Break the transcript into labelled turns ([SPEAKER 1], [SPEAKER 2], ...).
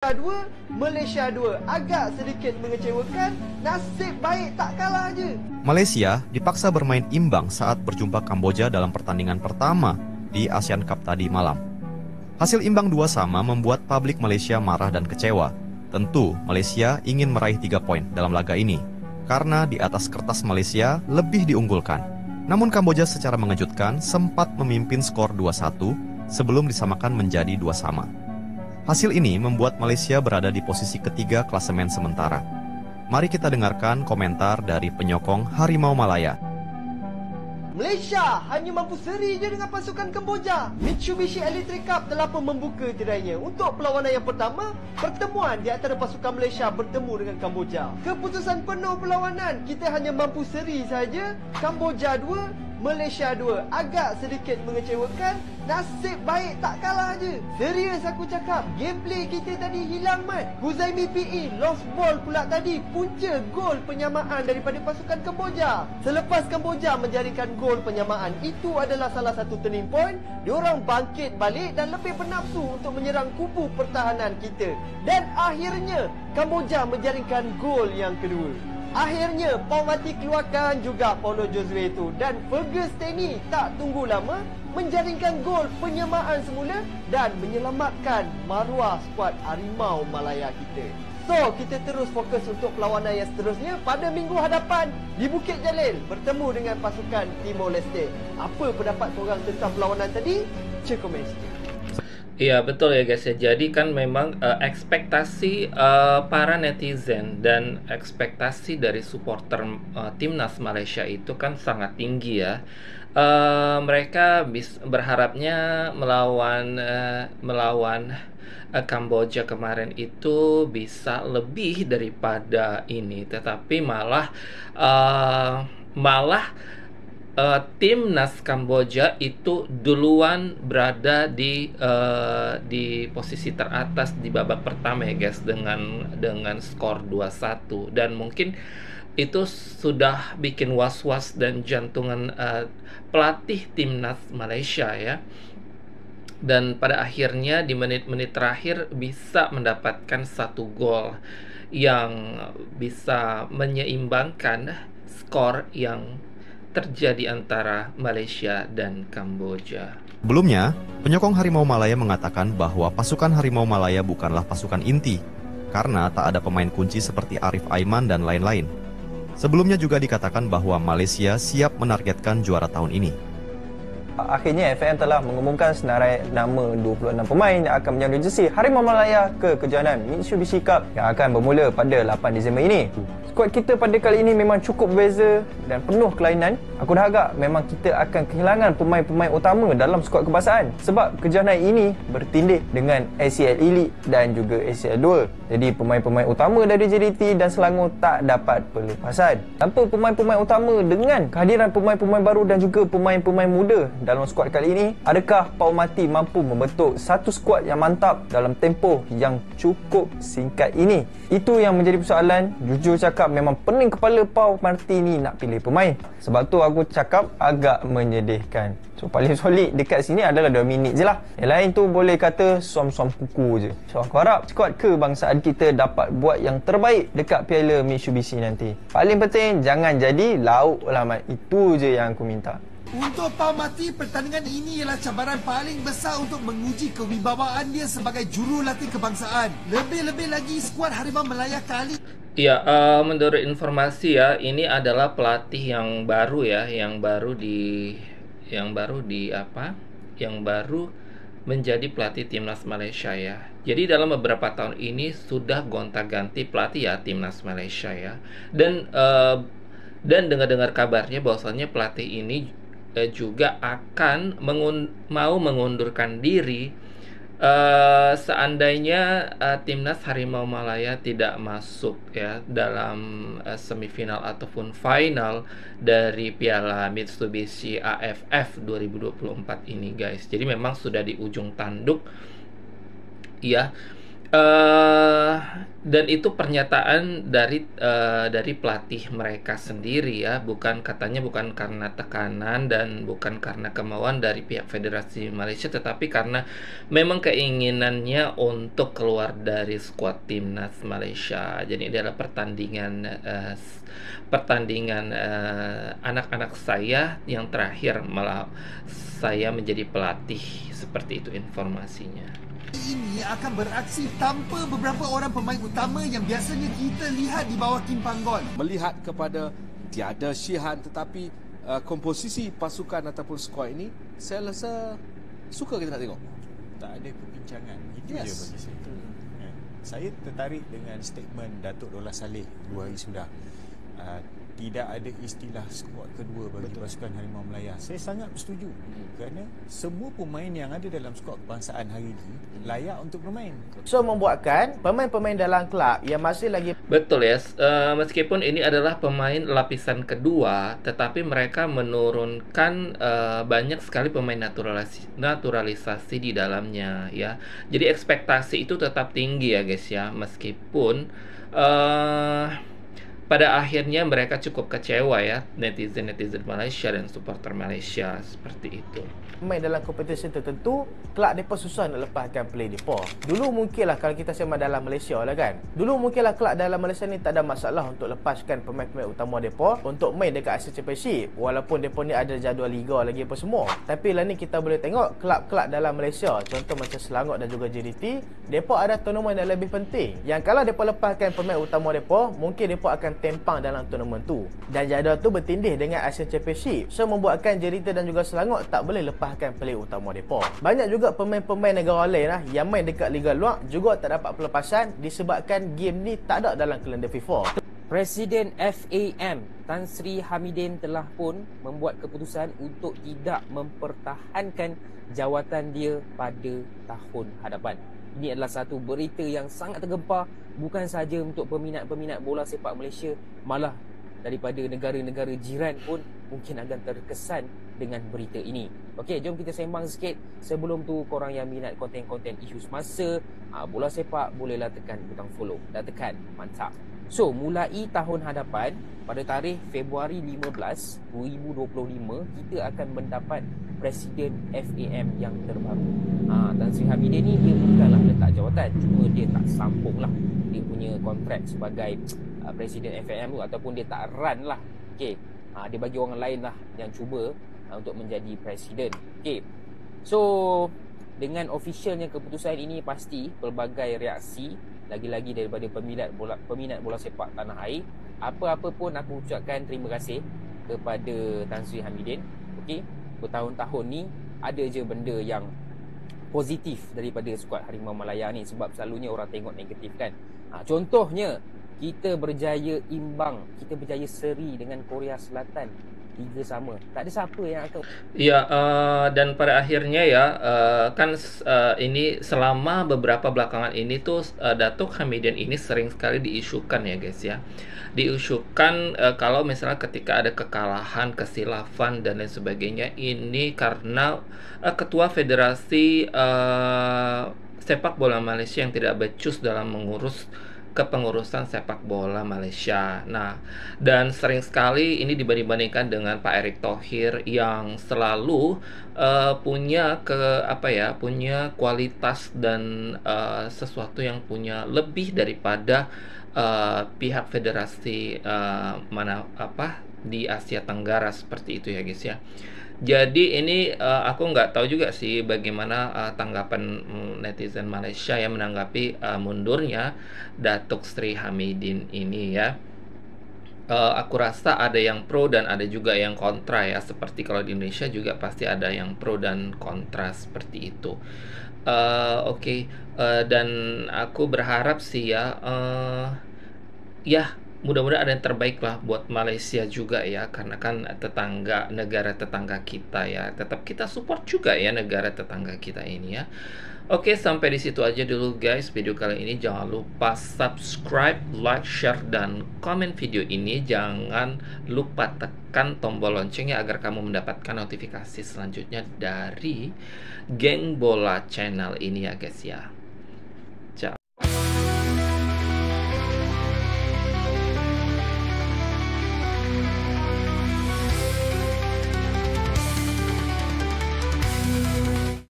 [SPEAKER 1] 2, Malaysia 2. Agak sedikit mengecewakan, nasib baik tak kalah je.
[SPEAKER 2] Malaysia dipaksa bermain imbang saat berjumpa Kamboja dalam pertandingan pertama di ASEAN Cup tadi malam. Hasil imbang 2-2 membuat publik Malaysia marah dan kecewa. Tentu Malaysia ingin meraih 3 poin dalam laga ini, karena di atas kertas Malaysia lebih diunggulkan. Namun Kamboja secara mengejutkan sempat memimpin skor 2-1 sebelum disamakan menjadi 2-2. Hasil ini membuat Malaysia berada di posisi ketiga klasemen sementara. Mari kita dengarkan komentar dari penyokong Harimau Malaya.
[SPEAKER 1] Malaysia hanya mampu seri je dengan pasukan Kamboja. Mitsubishi Electric Cup telah pun membuka tirainya. Untuk perlawanan yang pertama, pertemuan di antara pasukan Malaysia bertemu dengan Kamboja. Keputusan penuh perlawanan, kita hanya mampu seri saja. Kamboja 2, Malaysia 2. Agak sedikit mengecewakan, nasib baik tak kalah je. Serius aku cakap, gameplay kita tadi hilang mat. Huzaimi PE lost ball pula tadi, punca gol penyamaan daripada pasukan Kamboja. Selepas Kamboja menjaringkan gol penyamaan, itu adalah salah satu turning point. Diorang bangkit balik dan lebih bernafsu untuk menyerang kubu pertahanan kita. Dan akhirnya Kamboja menjaringkan gol yang kedua. Akhirnya Pau Mati keluarkan juga Paulo Josue itu, dan Fergus Teni tak tunggu lama menjaringkan gol penyamaan semula dan menyelamatkan maruah skuad Harimau Malaya kita. So, kita terus fokus untuk perlawanan yang seterusnya pada minggu hadapan di Bukit Jalil bertemu dengan pasukan Timor Leste. Apa pendapat korang tentang perlawanan tadi? Cek komen sikit.
[SPEAKER 3] Iya betul ya guys ya. Jadi kan memang ekspektasi para netizen dan ekspektasi dari supporter timnas Malaysia itu kan sangat tinggi ya. Mereka berharapnya melawan Kamboja kemarin itu bisa lebih daripada ini, tetapi malah timnas Kamboja itu duluan berada di posisi teratas di babak pertama ya guys, dengan skor 2-1, dan mungkin itu sudah bikin was-was dan jantungan pelatih timnas Malaysia ya. Dan pada akhirnya di menit-menit terakhir bisa mendapatkan satu gol yang bisa menyeimbangkan skor yang terjadi antara Malaysia dan Kamboja.
[SPEAKER 2] Sebelumnya, penyokong Harimau Malaya mengatakan bahwa pasukan Harimau Malaya bukanlah pasukan inti, karena tak ada pemain kunci seperti Arif Aiman dan lain-lain. Sebelumnya juga dikatakan bahwa Malaysia siap menargetkan juara tahun ini.
[SPEAKER 4] Akhirnya FAM telah mengumumkan senarai nama 26 pemain yang akan menjadi jersey Harimau Malaya ke kejohanan Mitsubishi Cup yang akan bermula pada 8 Disember ini. Skuad kita pada kali ini memang cukup berbeza dan penuh kelainan. Aku dah agak memang kita akan kehilangan pemain-pemain utama dalam skuad kebangsaan sebab kejohanan ini bertindih dengan ACL Elite dan juga ACL 2. Jadi pemain-pemain utama dari JDT dan Selangor tak dapat pelepasan. Tanpa pemain-pemain utama dengan kehadiran pemain-pemain baru dan juga pemain-pemain muda dalam skuad kali ini, adakah Pau Mati mampu membentuk satu skuad yang mantap dalam tempoh yang cukup singkat ini? Itu yang menjadi persoalan. Jujur cakap memang pening kepala Pau Mati ni nak pilih pemain. Sebab tu aku cakap agak menyedihkan. So paling solid dekat sini adalah Dominic je lah. Yang lain tu boleh kata suam-suam kuku je. So aku harap skuad kebangsaan kita dapat buat yang terbaik dekat Piala Mitsubishi nanti. Paling penting jangan jadi lauk lah mat. Itu je yang aku minta.
[SPEAKER 5] Untuk Pau Mati, pertandingan ini ialah cabaran paling besar untuk menguji kewibawaan dia sebagai jurulatih kebangsaan. Lebih-lebih lagi skuad Harimau Malaya kali.
[SPEAKER 3] Ya, menurut informasi ya, ini adalah pelatih yang baru ya, yang baru menjadi pelatih timnas Malaysia ya. Jadi dalam beberapa tahun ini sudah gonta-ganti pelatih ya timnas Malaysia ya. Dan dengar-dengar kabarnya bahwasannya pelatih ini juga akan mau mengundurkan diri seandainya timnas Harimau Malaya tidak masuk ya dalam semifinal ataupun final dari Piala Mitsubishi AFF 2024 ini guys. Jadi memang sudah di ujung tanduk ya. Dan itu pernyataan dari pelatih mereka sendiri ya, bukan karena tekanan dan bukan karena kemauan dari pihak Federasi Malaysia, tetapi karena memang keinginannya untuk keluar dari skuad timnas Malaysia. Jadi ini adalah pertandingan anak-anak saya yang terakhir malah saya menjadi pelatih, seperti itu informasinya.
[SPEAKER 5] Ini akan beraksi tanpa beberapa orang pemain utama yang biasanya kita lihat di bawah Kim Panggol.
[SPEAKER 6] Melihat kepada tiada Shihan, tetapi komposisi pasukan ataupun skuad ini, saya rasa suka kita nak tengok.
[SPEAKER 7] Tak ada perbincangan. Itu
[SPEAKER 6] Yes.
[SPEAKER 7] je bagi saya. Saya tertarik dengan statement Datuk Dollah Saleh 2 hari sudah. Tidak ada istilah skuad kedua bagi pasukan Harimau Melaya. Saya sangat bersetuju kerana semua pemain yang ada dalam skuad kebangsaan hari ini layak untuk bermain.
[SPEAKER 8] So membuatkan pemain-pemain dalam kelab yang masih lagi
[SPEAKER 3] Betul ya, meskipun ini adalah pemain lapisan kedua, tetapi mereka menurunkan banyak sekali pemain naturalisasi di dalamnya ya. Jadi ekspektasi itu tetap tinggi ya guys ya, meskipun pada akhirnya mereka cukup kecewa ya, netizen Malaysia dan supporter Malaysia seperti itu.
[SPEAKER 8] main dalam kompetisi tertentu, kelab mereka susah nak lepaskan play mereka. Dulu mungkinlah kalau kita sembang dalam Malaysia lah kan. Dulu mungkinlah kelab dalam Malaysia ni tak ada masalah untuk lepaskan pemain-pemain utama mereka untuk main dekat Asia Championship. Walaupun mereka ni ada jadual liga lagi apa semua. Tapi lah ni kita boleh tengok kelab-kelab dalam Malaysia, contoh macam Selangor dan juga JDT, mereka ada tournament yang lebih penting. Yang kalau mereka lepaskan pemain utama mereka, mungkin mereka akan tempang dalam tournament tu. Dan jadual tu bertindih dengan Asia Championship. So membuatkan JDT dan juga Selangor tak boleh lepaskan player utama mereka. Banyak juga pemain-pemain negara lain lah yang main dekat liga luar juga tak dapat pelepasan disebabkan game ni tak ada dalam kalender FIFA.
[SPEAKER 9] Presiden FAM Tan Sri Hamidin telah pun membuat keputusan untuk tidak mempertahankan jawatan dia pada tahun hadapan. Ini adalah satu berita yang sangat tergempar, bukan sahaja untuk peminat-peminat bola sepak Malaysia, malah daripada negara-negara jiran pun mungkin akan terkesan dengan berita ini. Okey, jom kita sembang sikit. Sebelum tu, korang yang minat konten-konten isu semasa bola sepak, bolehlah tekan butang follow. Dah tekan, mantap. So, mulai tahun hadapan pada tarikh Februari 15, 2025, kita akan mendapat Presiden FAM yang terbaru. Tan Sri Hamidin ni dia bukanlah letak jawatan, cuma dia tak sambung lah dia punya kontrak sebagai Presiden FAM tu, ataupun dia tak run lah. Okey, dia bagi orang lain lah yang cuba untuk menjadi presiden. Okey, so dengan officialnya keputusan ini, pasti pelbagai reaksi lagi-lagi daripada peminat bola sepak tanah air. Apa-apa pun aku ucapkan terima kasih kepada Tan Sri Hamidin. Okey, bertahun-tahun ni ada je benda yang positif daripada skuad Harimau Malaya ni, sebab selalunya orang tengok negatif kan. Contohnya kita berjaya imbang, kita berjaya seri dengan Korea Selatan 3-3. Tak ada siapa yang akan
[SPEAKER 3] Ya, dan pada akhirnya ya, ini selama beberapa belakangan ini tuh Datuk Hamidin ini sering sekali diisukan ya guys ya. Diisukan kalau misalnya ketika ada kekalahan, kesilafan dan lain sebagainya, ini karena Ketua Federasi Sepak Bola Malaysia yang tidak becus dalam mengurus kepengurusan sepak bola Malaysia. Nah, dan sering sekali ini dibanding-bandingkan dengan Pak Erick Thohir yang selalu punya punya kualitas dan sesuatu yang punya lebih daripada pihak federasi di Asia Tenggara, seperti itu ya guys ya. Jadi ini aku nggak tahu juga sih bagaimana tanggapan netizen Malaysia yang menanggapi mundurnya Datuk Sri Hamidin ini ya. Aku rasa ada yang pro dan ada juga yang kontra ya. Seperti kalau di Indonesia juga pasti ada yang pro dan kontra seperti itu. Oke. Dan aku berharap sih ya, mudah-mudahan ada yang terbaik lah buat Malaysia juga ya, karena kan negara tetangga kita ya. Tetap kita support juga ya negara tetangga kita ini ya. Oke, sampai di situ aja dulu guys video kali ini. Jangan lupa subscribe, like, share, dan komen video ini. Jangan lupa tekan tombol loncengnya agar kamu mendapatkan notifikasi selanjutnya dari Geng Bola channel ini ya guys ya.